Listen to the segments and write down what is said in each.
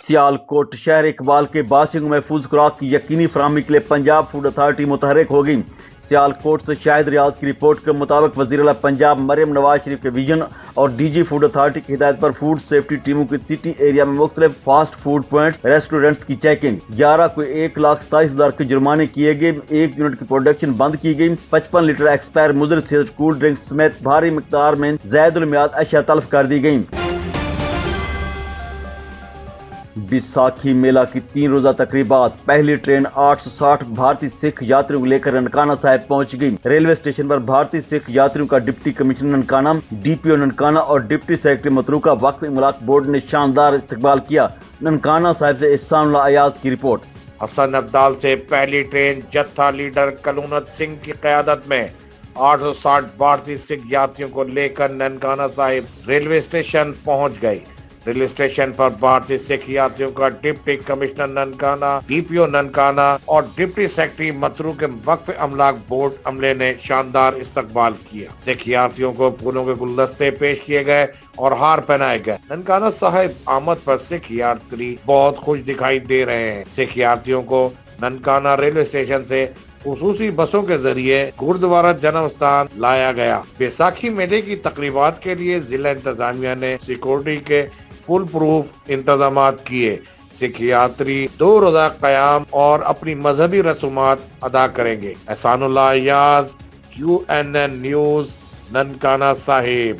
सियालकोट शहर इकबाल के बासियों को महफूज खुराक की यकीनी फराहमी के लिए पंजाब फूड अथॉरिटी मुतहरिक हो गई। सियालकोट से शाहिद रियाज की रिपोर्ट के मुताबिक वज़ीर-ए-आला पंजाब मरियम नवाज शरीफ के विजन और डीजी फूड अथॉरिटी की हिदायत पर फूड सेफ्टी टीमों की सिटी एरिया में मुख्तलिफ फास्ट फूड पॉइंट्स रेस्टोरेंट्स की चेकिंग। 11 को 1,27,000 के जुर्माने किए गए। 1 यूनिट की प्रोडक्शन बंद की गई। 55 लीटर एक्सपायर मुज़र सेहत कूल ड्रिंक्स समेत भारी मिकदार में ज़ायदुल मियाद अशिया तल्फ कर दी गई। बैसाखी मेला की 3 रोजा तकरीबात। पहली ट्रेन 860 भारतीय सिख यात्रियों को लेकर ननकाना साहिब पहुंच गई। रेलवे स्टेशन पर भारतीय सिख यात्रियों का deputy commissioner Nankana, DPO Nankana और डिप्टी सेक्रेटरी मतरूका वक्फ इमलाक बोर्ड ने शानदार इस्तकबाल किया। ननकाना साहिब से एहसानुल्लाह अयाज की रिपोर्ट। हसन अब्दाल से पहली ट्रेन जत्था लीडर कलूनत सिंह की क़यादत में 860 भारतीय सिख यात्रियों को लेकर ननकाना साहिब रेलवे स्टेशन पहुंच गई। रेलवे स्टेशन पर भारतीय सिख यात्रियों का deputy commissioner Nankana, DPO Nankana और डिप्टी सेक्रेटरी मतरू के वक्फ अमलाक बोर्ड अमले ने शानदार इस्तकबाल किया। सिख यात्रियों को फूलों के गुलदस्ते पेश किए गए और हार पहनाए गए। ननकाना साहिब आमद पर सिख यात्री बहुत खुश दिखाई दे रहे हैं। सिख यात्रियों को ननकाना रेलवे स्टेशन से खुसूसी बसों के जरिए गुरुद्वारा जन्म स्थान लाया गया। बैसाखी मेले की तकरीबात के लिए जिला इंतजामिया ने सिक्योरिटी के फुल प्रूफ इंतजामात किए। सिख यात्री 2 रोजा क़याम और अपनी मजहबी रसूमात अदा करेंगे। Ehsanullah Ayaz, QNN news, Nankana Sahib.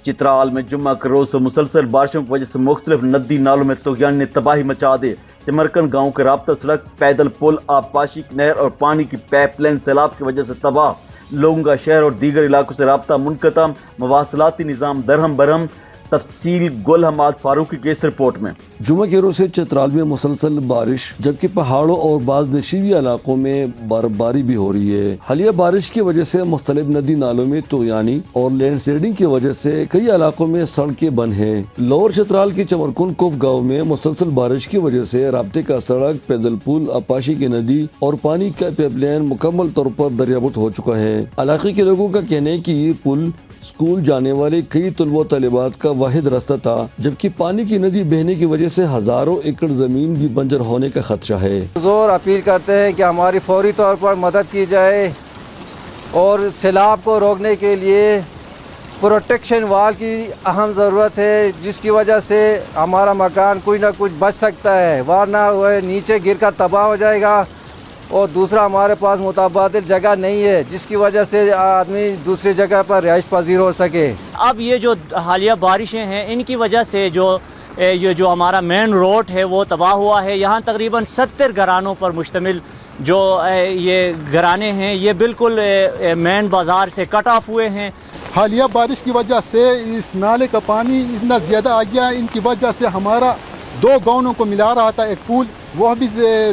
चित्राल में जुम्मा के रोज से मुसलसल बारिशों की वजह से मुख्तलिफ नदी नालों में तुग़यान ने तबाही मचा दी। चमरकन गांव के राब्ता सड़क, पैदल पुल, आबपाशी नहर और पानी की पाइपलाइन सैलाब की वजह से तबाह। लोगों का शहर और दीगर इलाकों से राब्ता मुनक़ता। मवासलाती निज़ाम दरहम बरहम। तफसील गुल हमाद फारूकी की इस रिपोर्ट में। जुम्मे के रोज से चित्राल में मुसलसल बारिश, जबकि पहाड़ों और बाज़ नशीबी इलाकों में बर्फबारी भी हो रही है। हालिया बारिश की वजह से मुख्तलिफ नदी नालों में तुग़यानी और लैंडस्लाइडिंग की वजह से कई इलाकों में सड़कें बंद हैं। लोअर चित्राल के चमरकुन कुफ गाँव में मुसलसल बारिश की वजह से राब्ते का सड़क, पैदल पुल, आबपाशी की नदी और पानी का पाइपलाइन मुकम्मल तौर पर दरियाबुत हो चुका है। इलाके के लोगों का कहना है कि ये पुल स्कूल जाने वाले कई तलबा तलिबात का वाहिद रास्ता था, जबकि पानी की नदी बहने की वजह से हजारों एकड़ जमीन भी बंजर होने का खदशा है। जोर अपील करते हैं कि हमारी फौरी तौर पर मदद की जाए और सैलाब को रोकने के लिए प्रोटेक्शन वाल की अहम ज़रूरत है, जिसकी वजह से हमारा मकान कुछ ना कुछ बच सकता है, वरना वह नीचे गिरकर तबाह हो जाएगा। और दूसरा, हमारे पास मुताबादिल जगह नहीं है, जिसकी वजह से आदमी दूसरी जगह पर रिहाइश पजीर हो सके। अब ये जो हालिया बारिशें हैं, इनकी वजह से ये जो हमारा मेन रोड है वो तबाह हुआ है। यहाँ तकरीबन 70 घरानों पर मुश्तमिल जो ये घराने हैं, ये बिल्कुल मेन बाज़ार से कट ऑफ हुए हैं। हालिया बारिश की वजह से इस नाले का पानी इतना ज़्यादा आ गया, इनकी वजह से हमारा 2 गाँवों को मिला रहा था एक पुल, वह भी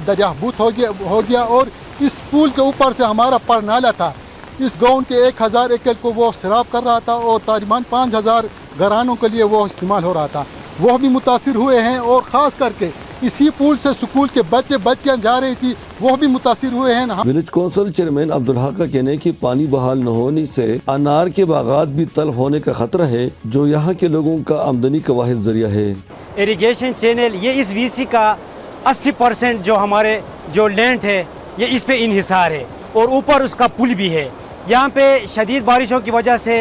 दरियाबूत हो गया और इस पुल के ऊपर से हमारा पर नाला था। इस गांव के 1000 एकड़ को वो सैराब कर रहा था और तकरीबन 5000 घरानों के लिए वो इस्तेमाल हो रहा था, वह भी मुतासिर हुए हैं। और ख़ास करके इसी पुल से स्कूल के बच्चियाँ जा रही थी, वो भी मुतासिर हुए हैं। Village council chairman Abdul Haq का कहना है कि पानी बहाल न होने से अनार के बागात भी तल्फ होने का खतरा है, जो यहाँ के लोगों का आमदनी का वाहिद जरिया है। इरिगेशन चैनल ये इस VC का 80% जो हमारे जो लैंड है ये इस पे इन्हिसार है और ऊपर उसका पुल भी है। यहाँ पे शदीद बारिशों की वजह से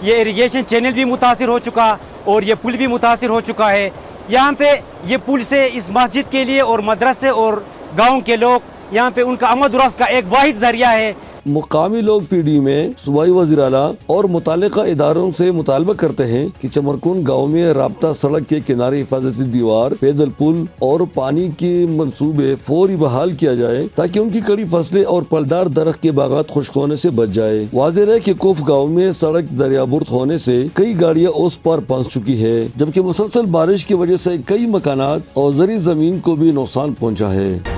ये इरिगेशन चैनल भी मुतासिर हो चुका और ये पुल भी मुतासिर हो चुका है। यहाँ पे ये पुल से इस मस्जिद के लिए और मदरसे और गांव के लोग यहाँ पे उनका आमद रफ्त का एक वाहिद जरिया है। मुकामी लोग PD में सूबाई वज़ीर-ए-आला और मुतालिका इदारों से मुतालबा करते हैं कि चमरकुन गाँव में राब्ता सड़क के किनारे हिफाजती दीवार, पैदल पुल और पानी के मंसूबे फौरी बहाल किया जाए, ताकि उनकी कड़ी फसलें और फलदार दरख्त के बागात खुश्क होने से बच जाए। वाज़ेह है कि कुफ गाँव में सड़क दरियाबुर्द होने से कई गाड़ियाँ उस पर फंस चुकी है, जबकि मुसलसल बारिश की वजह से कई मकानात और ज़री जमीन को भी नुकसान पहुँचा है।